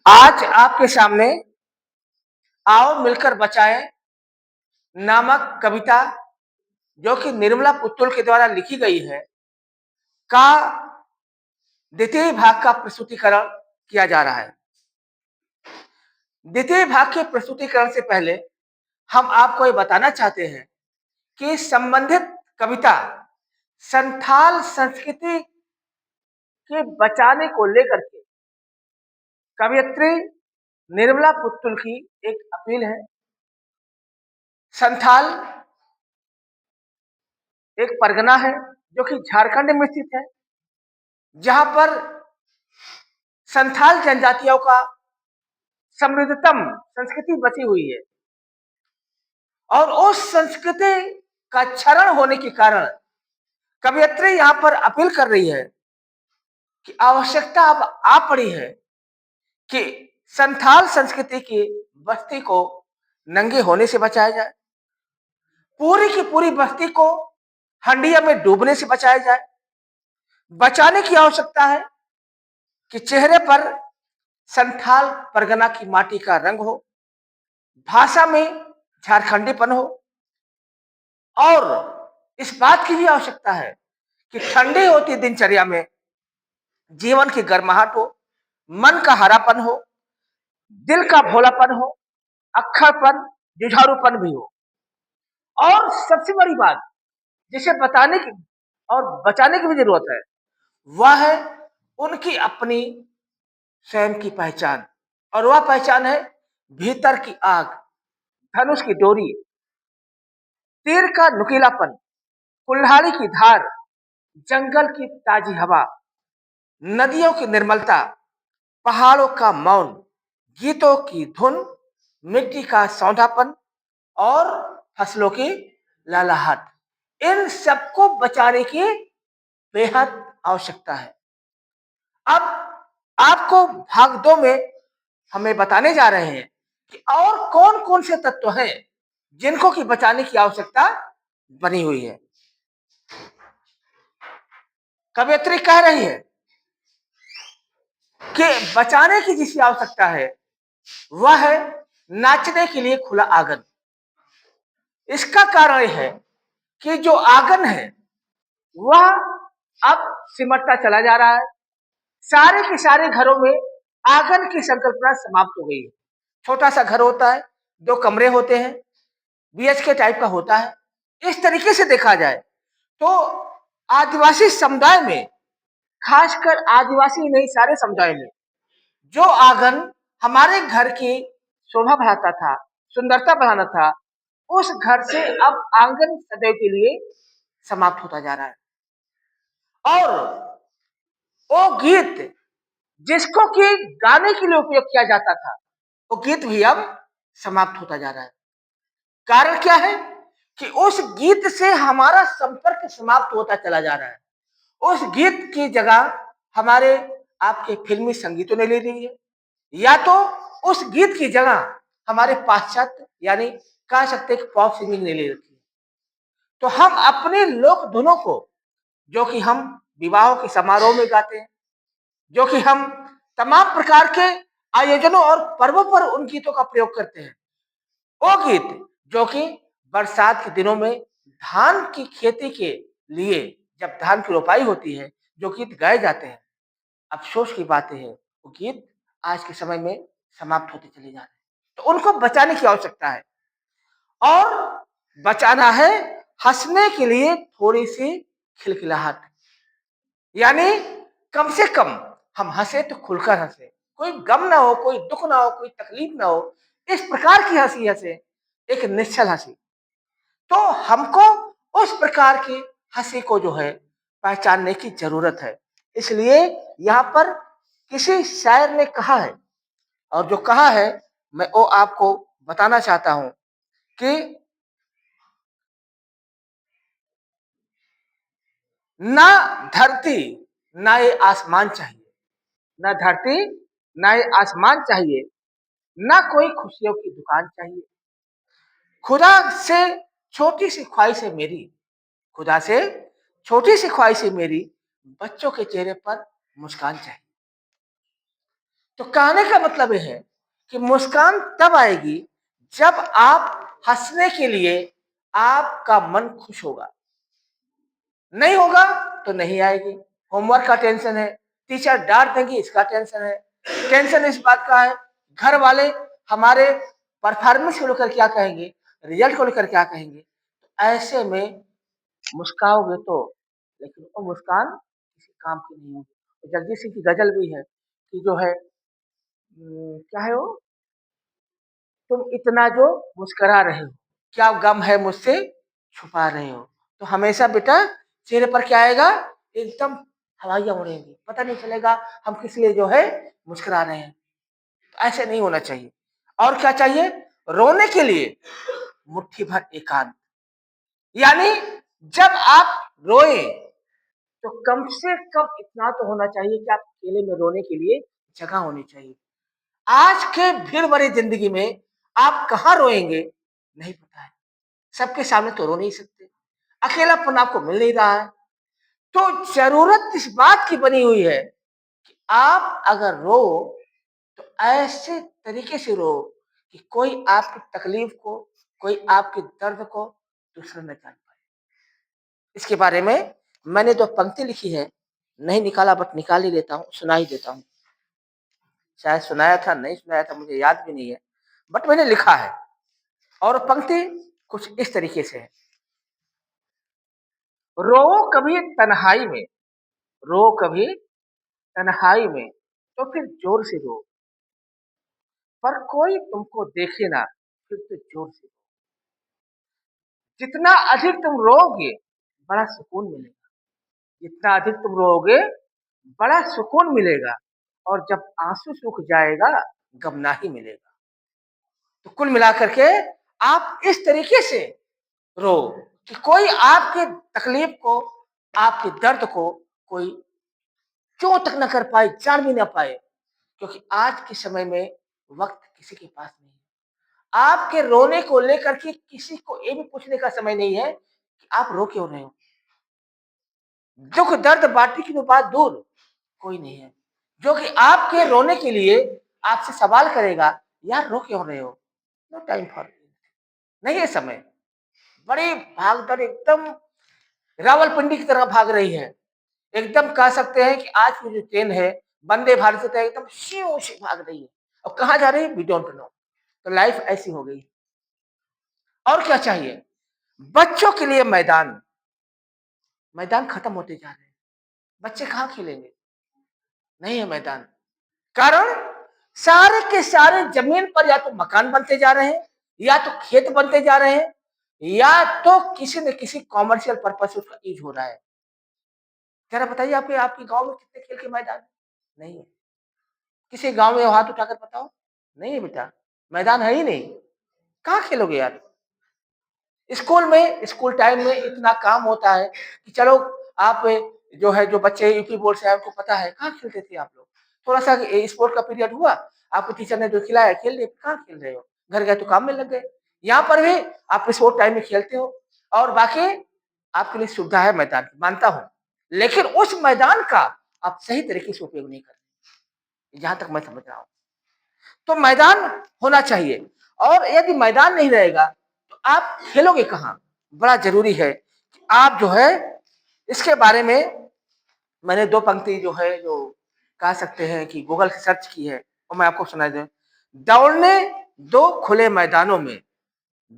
आज आपके सामने आओ मिलकर बचाएं नामक कविता जो कि निर्मला पुतुल के द्वारा लिखी गई है का द्वितीय भाग का प्रस्तुतिकरण किया जा रहा है। द्वितीय भाग के प्रस्तुतिकरण से पहले हम आपको ये बताना चाहते हैं कि संबंधित कविता संथाल संस्कृति के बचाने को लेकर के कवयित्री निर्मला पुतुल की एक अपील है। संथाल एक परगना है जो कि झारखंड में स्थित है, जहां पर संथाल जनजातियों का समृद्धतम संस्कृति बसी हुई है और उस संस्कृति का क्षरण होने के कारण कवयित्री यहां पर अपील कर रही है कि आवश्यकता अब आ पड़ी है कि संथाल संस्कृति की बस्ती को नंगे होने से बचाया जाए, पूरी की पूरी बस्ती को हंडिया में डूबने से बचाया जाए। बचाने की आवश्यकता है कि चेहरे पर संथाल परगना की माटी का रंग हो, भाषा में झारखंडीपन हो और इस बात की भी आवश्यकता है कि ठंडी होती दिनचर्या में जीवन की गर्माहट हो, मन का हरापन हो, दिल का भोलापन हो, अक्खरपन, जुझारूपन भी हो। और सबसे बड़ी बात जिसे बताने की और बचाने की भी जरूरत है वह है उनकी अपनी स्वयं की पहचान, और वह पहचान है भीतर की आग, धनुष की डोरी, तीर का नुकीलापन, कुल्हाड़ी की धार, जंगल की ताजी हवा, नदियों की निर्मलता, पहाड़ों का मौन, गीतों की धुन, मिट्टी का सौंधापन और फसलों की लहलहाट। इन सबको बचाने की बेहद आवश्यकता है। अब आपको भाग 2 में हमें बताने जा रहे हैं कि और कौन कौन से तत्व हैं जिनको की बचाने की आवश्यकता बनी हुई है। कवयित्री कह रही है कि बचाने की जिसकी आवश्यकता है वह है नाचने के लिए खुला आंगन। इसका कारण यह है कि जो आंगन है वह अब सिमटता चला जा रहा है। सारे के सारे घरों में आंगन की संकल्पना समाप्त हो गई है। छोटा सा घर होता है, 2 कमरे होते हैं, बीएचके टाइप का होता है। इस तरीके से देखा जाए तो आदिवासी समुदाय में, खासकर आदिवासी नहीं सारे समुदाय में, जो आंगन हमारे घर की शोभा बढ़ाता था, सुंदरता बढ़ाना था, उस घर से अब आंगन सदैव के लिए समाप्त होता जा रहा है। और वो गीत जिसको कि गाने के लिए उपयोग किया जाता था, वो गीत भी अब समाप्त होता जा रहा है। कारण क्या है कि उस गीत से हमारा संपर्क समाप्त होता चला जा रहा है। उस गीत की जगह हमारे आपके फिल्मी संगीतों ने ले ली है, या तो उस गीत की जगह हमारे पाश्चात्य यानी कह सकते हैं कि पॉप सिंगिंग ने ले रखी है। तो हम अपने लोक धुनों को, जो कि हम विवाहों के समारोह में गाते हैं, जो कि हम तमाम प्रकार के आयोजनों और पर्वों पर उन गीतों का प्रयोग करते हैं, वो गीत जो कि बरसात के दिनों में धान की खेती के लिए जब धान की रोपाई होती है जो गीत गाए जाते हैं, अफसोस की बात है वो गीत आज के समय में समाप्त होते चले जा रहे हैं। तो उनको बचाने की आवश्यकता है और बचाना है हंसने के लिए थोड़ी सी खिलखिलाहट, यानी कम से कम हम हंसे तो खुलकर हंसे, कोई गम ना हो, कोई दुख ना हो, कोई तकलीफ ना हो, इस प्रकार की हंसी हंसे, एक निश्चल हंसी। तो हमको उस प्रकार की हंसी को जो है पहचानने की जरूरत है। इसलिए यहाँ पर किसी शायर ने कहा है, और जो कहा है मैं वो आपको बताना चाहता हूं कि ना धरती ना ये आसमान चाहिए, ना धरती ना ये आसमान चाहिए, ना कोई खुशियों की दुकान चाहिए। खुदा से छोटी सी ख्वाहिश है मेरी, खुदा से छोटी सी ख्वाहिश है मेरी, बच्चों के चेहरे पर मुस्कान चाहिए। तो कहने का मतलब ये है कि मुस्कान तब आएगी जब आप हंसने के लिए आपका मन खुश होगा। नहीं होगा तो नहीं आएगी। होमवर्क का टेंशन है, टीचर डांट देंगी इसका टेंशन है, टेंशन इस बात का है, घर वाले हमारे परफॉर्मेंस को लेकर क्या कहेंगे, रिजल्ट को लेकर क्या कहेंगे। तो ऐसे में मुस्काओगे तो, लेकिन वो मुस्कान किसी काम की नहीं होगी। तो जगदीश सिंह की गजल भी है कि जो है क्या है वो, तुम इतना जो मुस्कुरा रहे हो, क्या गम है मुझसे छुपा रहे हो। तो हमेशा बेटा चेहरे पर क्या आएगा, एकदम हवाइयां उड़ेंगी, पता नहीं चलेगा हम किस लिए जो है मुस्कुरा रहे हैं। तो ऐसे नहीं होना चाहिए। और क्या चाहिए, रोने के लिए मुट्ठी भर एकांत। यानी जब आप रोए तो कम से कम इतना तो होना चाहिए कि आप अकेले में रोने के लिए जगह होनी चाहिए। आज के भीड़ भरी जिंदगी में आप कहाँ रोएंगे नहीं पता है। सबके सामने तो रो नहीं सकते, अकेलापन आपको मिल नहीं रहा है। तो जरूरत इस बात की बनी हुई है कि आप अगर रो तो ऐसे तरीके से रो कि कोई आपकी तकलीफ को, कोई आपके दर्द को दूसरा न जान पाए। इसके बारे में मैंने दो पंक्ति लिखी है, नहीं निकाला बट निकाल ही देता हूँ, सुना ही देता हूँ। शायद सुनाया था, नहीं सुनाया था, मुझे याद भी नहीं है, बट मैंने लिखा है। और पंक्ति कुछ इस तरीके से है। रो कभी तन्हाई में, रो कभी तन्हाई में, तो फिर जोर से रो, पर कोई तुमको देखे ना, फिर तो जोर से रो। जितना अधिक तुम रोओगे बड़ा सुकून मिलेगा, जितना अधिक तुम रोओगे बड़ा सुकून मिलेगा। और जब आंसू सूख जाएगा गम ना ही मिलेगा। तो कुल मिलाकर के आप इस तरीके से रो कि कोई आपके तकलीफ को, आपके दर्द को कोई क्यों तक न कर पाए, जान भी ना पाए। क्योंकि आज के समय में वक्त किसी के पास नहीं है। आपके रोने को लेकर के किसी को ये भी पूछने का समय नहीं है कि आप रो क्यों रहे हो। दुख दर्द बांटने की तो बात दूर, कोई नहीं है जो कि आपके रोने के लिए आपसे सवाल करेगा, यार रो क्यों रहे हो। नो टाइम फॉर, नहीं है समय। बड़ी भागदौड़ एकदम रावलपिंडी की तरह भाग रही है। एकदम कह सकते हैं कि आज की जो ट्रेन है वंदे भारत से एकदम शिव शिव भाग रही है। और कहाँ जा रही है वी डोंट नो। तो लाइफ ऐसी हो गई। और क्या चाहिए, बच्चों के लिए मैदान, मैदान खत्म होते जा रहे हैं। बच्चे कहाँ खेलेंगे, नहीं है मैदान। कारण सारे के सारे जमीन पर या तो मकान बनते जा रहे हैं, या तो खेत बनते जा रहे हैं, या तो किसी न किसी कॉमर्शियल पर्पज से उसका यूज हो रहा है। जरा बताइए आपके आपके गांव में कितने खेल के मैदान है? नहीं है। किसी गांव में हाथ उठाकर बताओ, नहीं है बेटा, मैदान है ही नहीं। कहाँ खेलोगे यार। स्कूल में, स्कूल टाइम में इतना काम होता है कि चलो आप जो है, जो बच्चे यूपी बोर्ड से आए उनको पता है, कहाँ खेलते थे आप लोग। थोड़ा सा स्पोर्ट का पीरियड हुआ, आपको टीचर ने जो खिलाया खेल लिए, कहाँ खेल रहे हो, घर गए तो काम में लग गए। यहाँ पर भी आप स्पोर्ट टाइम में खेलते हो, और बाकी आपके लिए सुविधा है मैदान की, मानता हूँ। लेकिन उस मैदान का आप सही तरीके से उपयोग नहीं करते, जहां तक मैं समझ रहा हूँ। तो मैदान होना चाहिए। और यदि मैदान नहीं रहेगा तो आप खेलोगे कहाँ। बड़ा जरूरी है कि आप जो है इसके बारे में, मैंने दो पंक्ति जो है, जो कह सकते हैं कि गूगल से सर्च की है, और मैं आपको सुना दूं। दौड़ने दो खुले मैदानों में,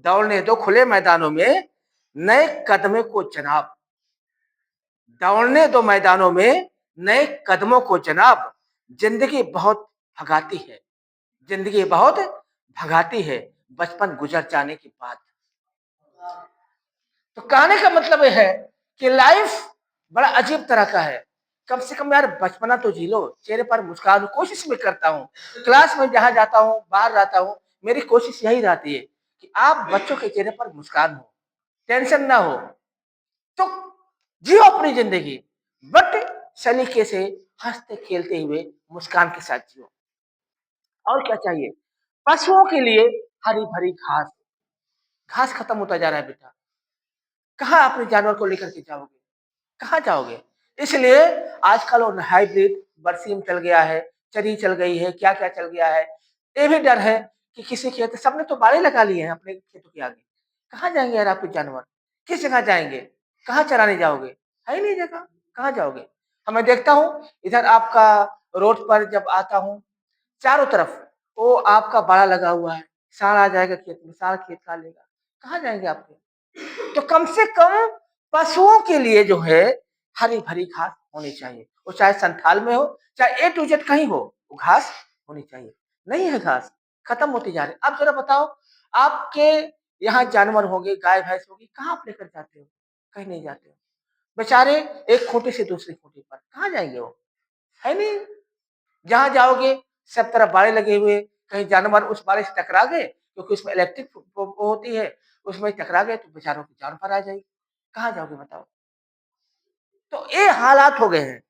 दौड़ने दो खुले मैदानों में नए कदमों को जनाब, दौड़ने दो मैदानों में नए कदमों को जनाब, जिंदगी बहुत भगाती है, जिंदगी बहुत भगाती है बचपन गुजर जाने के बाद। तो कहने का मतलब यह है कि लाइफ बड़ा अजीब तरह का है। कम से कम यार बचपना तो जी लो, चेहरे पर मुस्कान, कोशिश में करता हूँ। क्लास में जहां जाता हूँ, बाहर जाता हूँ, मेरी कोशिश यही रहती है कि आप बच्चों के चेहरे पर मुस्कान हो, टेंशन ना हो। तो जियो अपनी जिंदगी, बट सलीके से, हंसते खेलते हुए, मुस्कान के साथ जियो। और क्या चाहिए, पशुओं के लिए हरी भरी घास, घास खत्म होता जा रहा है बेटा। कहाँ अपने जानवर को लेकर के जाओगे, कहाँ जाओगे। इसलिए आजकल वो हाइब्रिड बरसीम चल गया है, चरी चल गई है, क्या-क्या चल गया है। ये भी डर है कि किसी खेत सबने तो बाड़े लगा लिए हैं अपने खेतों के आगे। कहाँ जाएँगे यार आपके जानवर? किस जगह जाएँगे? कहाँ चराने जाओगे? है ही नहीं जगह, कहाँ जाओगे? अब मैं देखता हूँ इधर आपका रोड पर जब आता हूँ, चारों तरफ वो आपका बाड़ा लगा हुआ है। साँड़ आ जाएगा खेत में, सारा खेत खा लेगा। कहाँ जाएँगे आपके? तो कम से कम पशुओं के लिए जो है हरी-भरी घास होनी चाहिए। वो चाहे संथाल में हो, चाहे ए टू जेड कहीं हो, वो घास होनी चाहिए। नहीं है घास, खत्म होती जा रही है। अब ज़रा बताओ, आपके यहाँ जानवर होंगे, गाय-भैंस होगी, कहाँ आप लेकर जाते हो? कहीं नहीं जाते हो। बेचारे एक खूँटे से दूसरी खूँटे पर, कहाँ जाएँगे वो? है नहीं। जहाँ जाओगे सब तरफ बाड़े लगे हुए, कहीं जानवर उस बाड़े से टकरा गए, क्योंकि उसमें इलेक्ट्रिक वो होती है, उसमें टकरा गए तो बेचारों की जान पर आ जाएगी। कहाँ जाओगे बताओ? तो ये हालात हो गए हैं।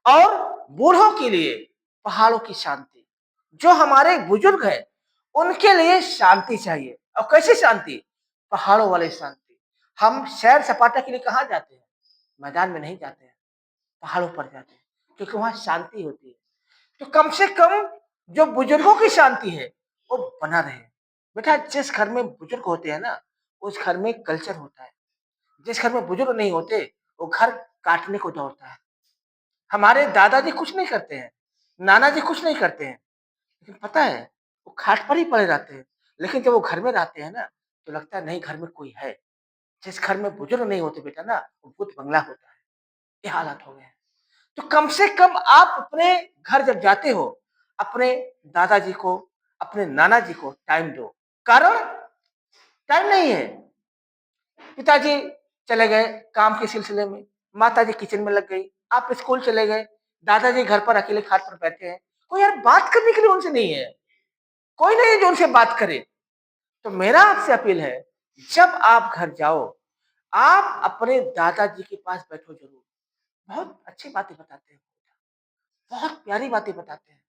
और बूढ़ों के लिए पहाड़ों की शांति, जो हमारे बुजुर्ग हैं, उनके लिए शांति चाहिए। और कैसी शांति? पहाड़ों वाली शांति। हम सैर-सपाटा के लिए कहाँ जाते हैं? मैदान में नहीं जाते हैं, पहाड़ों पर जाते हैं, क्योंकि वहाँ शांति होती है। तो कम से कम जो बुजुर्गों की शांति है, वो बना रहे। बेटा जिस घर में बुजुर्ग होते हैं ना, उस घर में कल्चर होता है। जिस घर में बुजुर्ग नहीं होते, वो घर काटने को दौड़ता है। हमारे दादाजी कुछ नहीं करते हैं, नाना जी कुछ नहीं करते हैं, लेकिन पता है, वो खाट पर ही पड़े रहते हैं। लेकिन जब वो घर में रहते हैं ना, तो लगता है नहीं घर में कोई है। जिस घर में बुजुर्ग नहीं होते बेटा ना, वो भूत बंगला होता है। ये हालात हो गए हैं। तो कम से कम आप अपने घर जब जाते हो, अपने दादाजी को, अपने नाना जी को टाइम दो। कारण टाइम नहीं है। पिताजी चले गए काम के सिलसिले में, माताजी किचन में लग गई, आप स्कूल चले गए, दादाजी घर पर अकेले खाट पर बैठे हैं। कोई यार बात करने के लिए उनसे नहीं है, कोई नहीं है जो उनसे बात करे। तो मेरा आपसे अपील है, जब आप घर जाओ, आप अपने दादाजी के पास बैठो ज़रूर। बहुत अच्छी बातें बताते हैं, बहुत प्यारी बातें बताते हैं।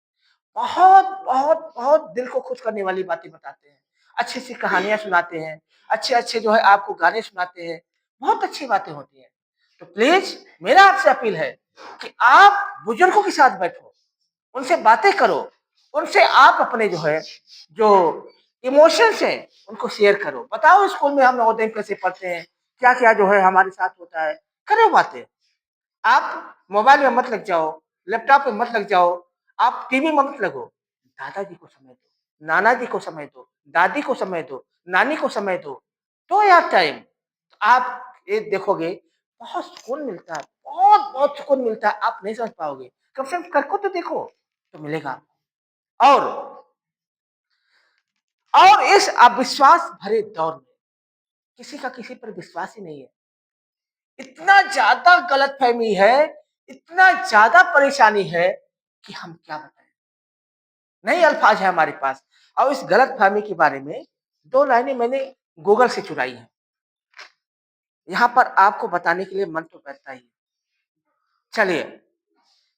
बहुत, बहुत, बहुत दिल को खुश करने वाली बातें बताते हैं। अच्छी-अच्छी कहानियाँ सुनाते हैं, अच्छे-अच्छे जो है आपको गाने सुनाते हैं, बहुत अच्छी बातें होती हैं। तो प्लीज़ मेरा आपसे अपील है कि आप बुजुर्गों के साथ बैठो, उनसे बातें करो, उनसे आप अपने जो है, जो इमोशंस हैं, उनको शेयर करो। बताओ स्कूल में हम नवोदय कैसे पढ़ते हैं, क्या-क्या जो है हमारे साथ होता है, करो बातें। आप मोबाइल में मत लग जाओ, लैपटॉप में मत लग जाओ, आप टीवी में मत लगो। दादाजी को समय दो, नाना जी को समय दो, दादी को समय दो, नानी को समय दो। दो यार टाइम। आप ये देखोगे बहुत सुकून मिलता है, बहुत-बहुत सुकून मिलता है, आप नहीं समझ पाओगे। कम से कम करके तो देखो, तो मिलेगा। और इस अविश्वास भरे दौर में किसी का किसी पर विश्वास ही नहीं है। इतना ज़्यादा गलतफ़हमी है, इतना ज़्यादा परेशानी है कि हम क्या बताएँ? नहीं अल्फ़ाज़ है हमारे पास। और इस गलतफ़हमी के बारे में 2 लाइनें मैंने गूगल से चुराई हैं। यहाँ पर आपको बताने के लिए मन तो करता ही है। चलिए,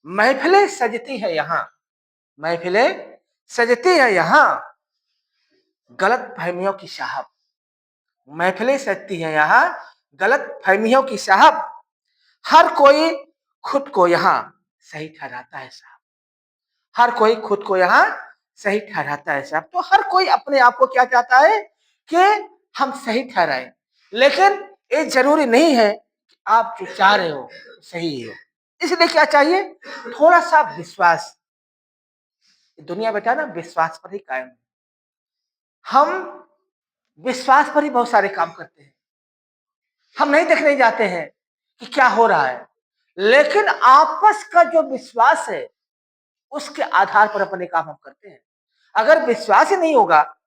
महफ़िलें सजती है यहाँ, महफ़िलें सजती है यहाँ, गलतफ़हमियों की साहब। महफ़िलें सजती हैं यहाँ, गलतफ़हमियों की साहब। हर कोई खुद को यहाँ सही ठहराता है साहब। हर कोई खुद को यहाँ सही ठहराता है साहब। तो हर कोई अपने आप को क्या चाहता है कि हम सही ठहराएँ। लेकिन ये ज़रूरी नहीं है कि आप जो चाह रहे हो सही ही हो। इसलिए क्या चाहिए? थोड़ा-सा विश्वास। दुनिया बेटा ना विश्वास पर ही कायम है। हम विश्वास पर ही बहुत सारे काम करते हैं। हम नहीं देखने जाते हैं कि क्या हो रहा है। लेकिन आपस का जो विश्वास है, उसके आधार पर अपने काम हम करते हैं। अगर विश्वास ही नहीं होगा,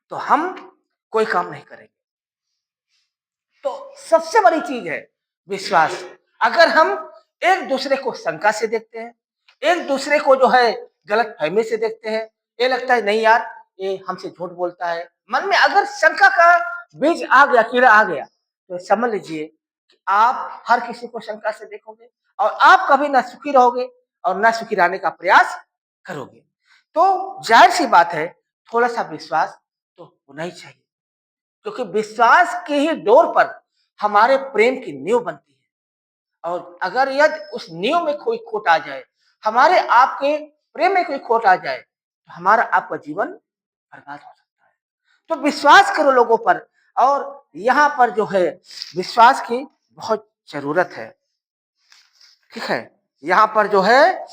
तो हम कोई काम नहीं करेंगे। तो सबसे बड़ी चीज़ है विश्वास। अगर हम एक-दूसरे को शंका से देखते हैं, एक-दूसरे को जो है गलतफ़हमी से देखते हैं, ये लगता है नहीं यार, ये हमसे झूठ बोलता है। मन में अगर शंका का बीज आ गया, कीड़ा आ गया, तो समझ लीजिए कि आप हर किसी को शंका से देखोगे और आप कभी ना सुखी रहोगे और ना सुखी रहने का प्रयास करोगे। तो ज़ाहिर-सी बात है, थोड़ा-सा विश्वास तो होना ही चाहिए। क्योंकि विश्वास की ही डोर पर हमारे प्रेम की नींव बनती है। और अगर यदि उस नींव में कोई खोट आ जाए, हमारे आपके प्रेम में कोई खोट आ जाए तो हमारा आपका जीवन बर्बाद हो सकता है। तो विश्वास करो लोगों पर, और यहाँ पर जो है विश्वास की बहुत जरूरत है। ठीक है, यहाँ पर जो है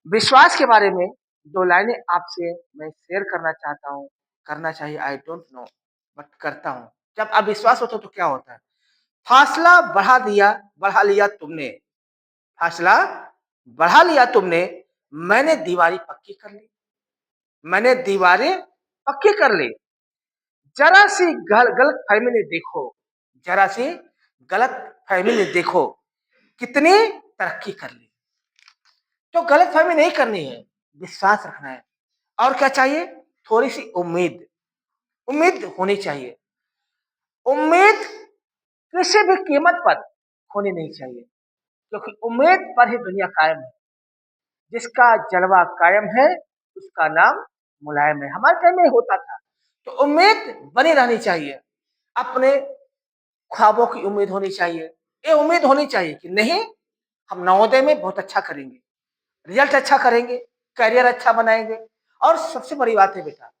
विश्वास के बारे में दो लाइनें आपसे मैं शेयर करना चाहता हूँ। करना चाहिए, आई डोंट नो, बट करता हूँ। जब अविश्वास होता है तो क्या होता है? फासला बढ़ा लिया तुमने, फासला बढ़ा लिया तुमने, मैंने दीवारी पक्की कर ली, मैंने दीवारें पक्की कर ली। जरा सी गलत फहमी ने देखो, जरा सी गलत फहमी ने देखो, कितनी तरक्की कर ली। तो गलत फहमी नहीं करनी है, विश्वास रखना है। और क्या चाहिए? थोड़ी सी उम्मीद, उम्मीद होनी चाहिए। उम्मीद किसी भी कीमत पर खोनी नहीं चाहिए, क्योंकि उम्मीद पर ही दुनिया कायम है। जिसका जलवा कायम है उसका नाम मुलायम है। हमारे टाइम में होता था। तो उम्मीद बनी रहनी चाहिए, अपने ख्वाबों की उम्मीद होनी चाहिए। ये उम्मीद होनी चाहिए कि नहीं, हम नवोदय में बहुत अच्छा करेंगे, रिजल्ट अच्छा करेंगे, करियर अच्छा बनाएंगे। और सबसे बड़ी बात है बेटा,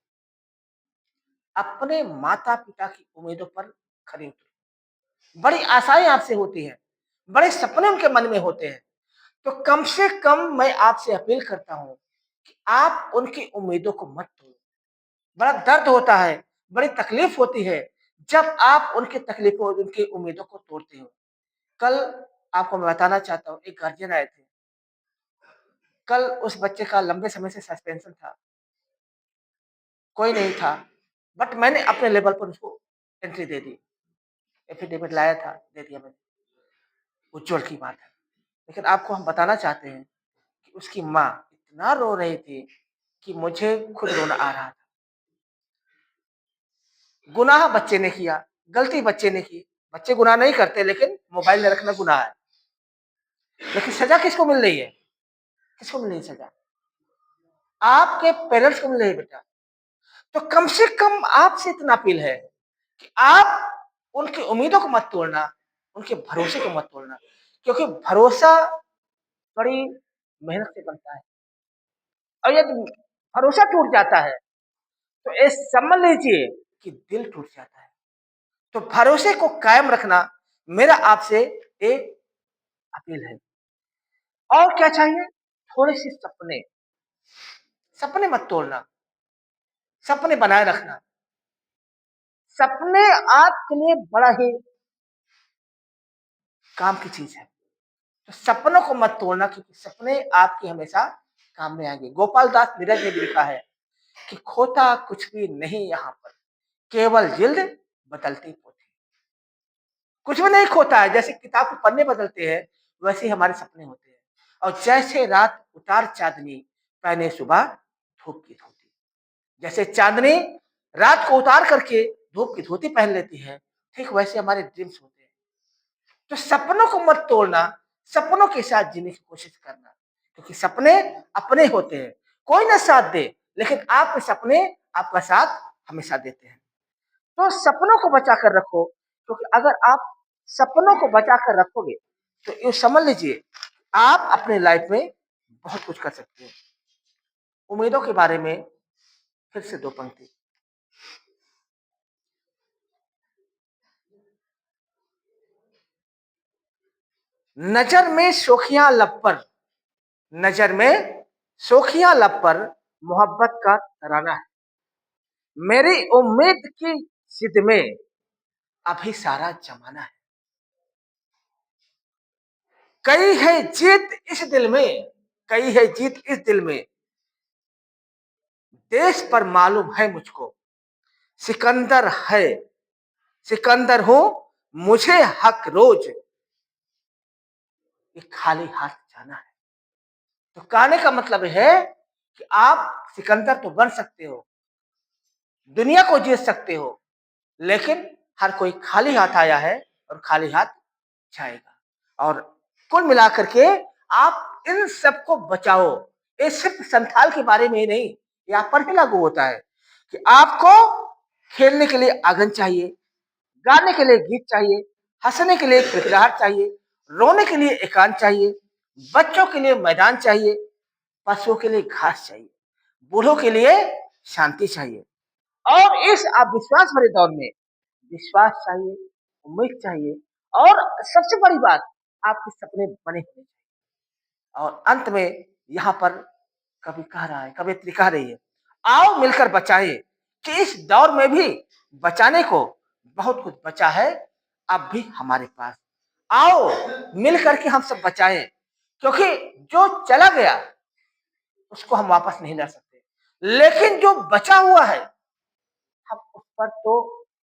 अपने माता पिता की उम्मीदों पर खरे उतरो। बड़ी आशाएं आपसे होती हैं, बड़े सपने उनके मन में होते हैं। तो कम से कम मैं आपसे अपील करता हूं कि आप उनकी उम्मीदों को मत तोड़ो। बड़ा दर्द होता है, बड़ी तकलीफ होती है जब आप उनकी तकलीफों, उनकी उम्मीदों को तोड़ते हो। कल आपको मैं बताना चाहता हूँ, एक गार्जियन आए थे। कल उस बच्चे का लंबे समय से सस्पेंशन था, कोई नहीं था, बट मैंने अपने लेवल पर उसको एंट्री दे दी, एफिडेविट लाया था, दे दिया मैंने। उज्जवल की बात है। लेकिन आपको हम बताना चाहते हैं कि उसकी माँ इतना रो रही थी कि मुझे खुद रोना आ रहा था। गुनाह बच्चे ने किया, गलती बच्चे ने की। बच्चे गुनाह नहीं करते, लेकिन मोबाइल में रखना गुनाह है। लेकिन सजा किसको मिल रही है? किसको मिल रही है सजा? आपके पेरेंट्स को मिल रही है बेटा। तो कम से कम आपसे इतना अपील है कि आप उनकी उम्मीदों को मत तोड़ना, उनके भरोसे को मत तोड़ना, क्योंकि भरोसा बड़ी मेहनत से बनता है। और यदि भरोसा टूट जाता है तो ये समझ लीजिए कि दिल टूट जाता है। तो भरोसे को कायम रखना मेरा आपसे एक अपील है। और क्या चाहिए? थोड़े से सपने, सपने मत तोड़ना, सपने बनाए रखना। सपने आपके लिए बड़ा ही काम की चीज है। तो सपनों को मत तोड़ना, क्योंकि सपने आपके हमेशा काम में आएंगे। गोपाल दास नीरज ने भी लिखा है कि खोता कुछ भी नहीं यहाँ पर, केवल जिल्द बदलती पोथी। कुछ भी नहीं खोता है। जैसे किताब के पन्ने बदलते हैं, वैसे ही हमारे सपने होते हैं। और जैसे रात उतार चांदनी, पहने सुबह धूप की धोती। जैसे चांदनी रात को उतार करके धूप की धोती पहन लेती है, ठीक वैसे हमारे ड्रीम्स होते हैं। तो सपनों को मत तोड़ना, सपनों के साथ जीने की कोशिश करना, क्योंकि सपने अपने होते हैं। कोई ना साथ दे, लेकिन आपके सपने आपका साथ हमेशा देते हैं। तो सपनों को बचा कर रखो, क्योंकि अगर आप सपनों को बचा कर रखोगे तो ये समझ लीजिए आप अपने लाइफ में बहुत कुछ कर सकते हैं। उम्मीदों के बारे में फिर से दो पंक्ति। नजर में शोखियां लब पर, नजर में शोखियां लब पर मोहब्बत का तराना है। मेरी उम्मीद की जिद में अभी सारा जमाना है। कई है जीत इस दिल में, कई है जीत इस दिल में, देश पर मालूम है मुझको, सिकंदर है, सिकंदर हूं, मुझे हक रोज ये खाली हाथ जाना है। तो कहने का मतलब है कि आप सिकंदर तो बन सकते हो, दुनिया को जीत सकते हो, लेकिन हर कोई खाली हाथ आया है और खाली हाथ जाएगा। और कुल मिलाकर के आप इन सबको बचाओ। ये सिर्फ संथाल के बारे में ही नहीं, यहाँ पर भी लागू होता है कि आपको खेलने के लिए आंगन चाहिए, गाने के लिए गीत चाहिए, हंसने के लिए खिलखिलाहट चाहिए, रोने के लिए एकांत चाहिए, बच्चों के लिए मैदान चाहिए, पशुओं के लिए घास चाहिए, बूढ़ों के लिए शांति चाहिए। और इस अविश्वास भरे दौर में विश्वास चाहिए, उम्मीद चाहिए और सबसे बड़ी बात आपके सपने बने होने चाहिए। और अंत में यहाँ पर कवि कह रहा है, कवियत्री कह रही है, आओ मिलकर बचाएं कि इस दौर में भी बचाने को बहुत कुछ बचा है अब भी हमारे पास। आओ मिल करके हम सब बचाएं, क्योंकि जो चला गया उसको हम वापस नहीं ला सकते, लेकिन जो बचा हुआ है हम उस पर तो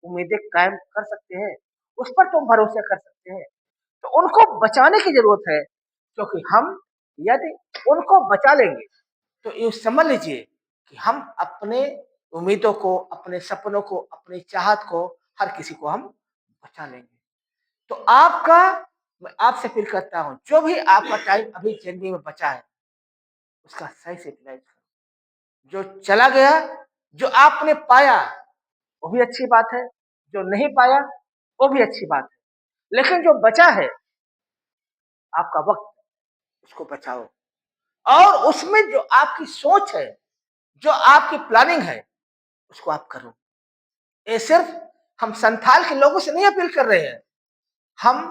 उम्मीदें कायम कर सकते हैं, उस पर तो भरोसा कर सकते हैं। तो उनको बचाने की जरूरत है, क्योंकि हम यदि उनको बचा लेंगे तो ये समझ लीजिए कि हम अपने उम्मीदों को, अपने सपनों को, अपनी चाहत को, हर किसी को हम बचा लेंगे। तो आपका, मैं आपसे अपील करता हूं, जो भी आपका टाइम अभी जिंदगी में बचा है उसका सही से यूटिलाइज करो। जो चला गया, जो आपने पाया वो भी अच्छी बात है, जो नहीं पाया वो भी अच्छी बात है, लेकिन जो बचा है आपका वक्त, उसको बचाओ। और उसमें जो आपकी सोच है, जो आपकी प्लानिंग है, उसको आप करो। ये सिर्फ हम संथाल के लोगों से नहीं अपील कर रहे हैं, हम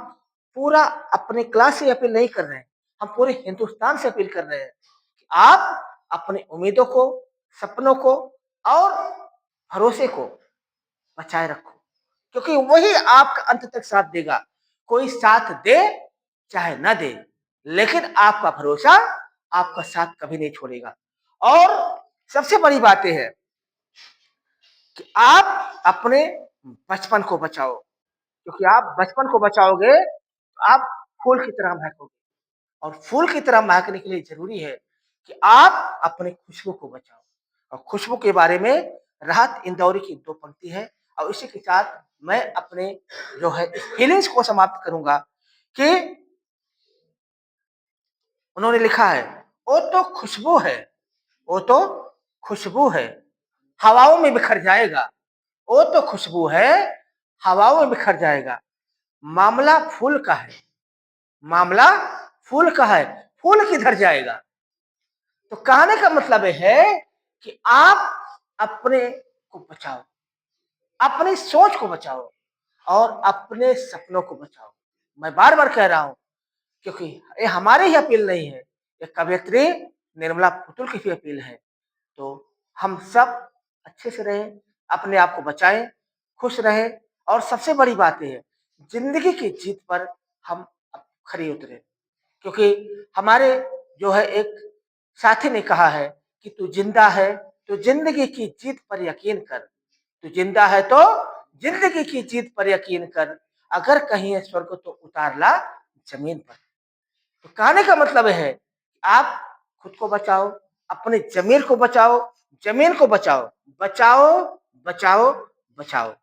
पूरा अपने क्लास से अपील नहीं कर रहे हैं, हम पूरे हिंदुस्तान से अपील कर रहे हैं कि आप अपनी उम्मीदों को, सपनों को और भरोसे को बचाए रखो, क्योंकि वही आपका अंत तक साथ देगा। कोई साथ दे चाहे ना दे, लेकिन आपका भरोसा आपका साथ कभी नहीं छोड़ेगा। और सबसे बड़ी बात यह है कि आप अपने बचपन को बचाओ, क्योंकि आप बचपन को बचाओगे तो आप फूल की तरह महकोगे। और फूल की तरह महकने के लिए जरूरी है कि आप अपने खुशबू को बचाओ। और खुशबू के बारे में राहत इंदौरी की 2 पंक्ति है, और इसी के साथ मैं अपने जो है फीलिंग्स को समाप्त करूंगा कि उन्होंने लिखा है, वो तो खुशबू है, वो तो खुशबू है, हवाओं में बिखर जाएगा। वो तो खुशबू है, हवाओं में बिखर जाएगा। मामला फूल का है, मामला फूल का है, फूल किधर जाएगा। तो कहने का मतलब है कि आप अपने को बचाओ, अपनी सोच को बचाओ और अपने सपनों को बचाओ। मैं बार बार कह रहा हूं, क्योंकि ये हमारी ही अपील नहीं है, ये कवयित्री निर्मला पुतुल की भी अपील है। तो हम सब अच्छे से रहें, अपने आप को बचाएं, खुश रहें। और सबसे बड़ी बात यह है, जिंदगी की जीत पर हम खरी उतरे, क्योंकि हमारे जो है एक साथी ने कहा है कि तू जिंदा है तो जिंदगी की जीत पर यकीन कर, तू जिंदा है तो जिंदगी की जीत पर यकीन कर, अगर कहीं है स्वर्ग तो उतार ला जमीन पर। तो कहने का मतलब है आप खुद को बचाओ, अपने जमीर को बचाओ, जमीन को बचाओ, बचाओ, बचाओ, बचाओ।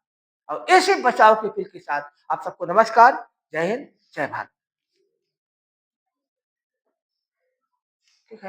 और इसी बचाव की अपील के साथ आप सबको नमस्कार, जय हिंद, जय भारत।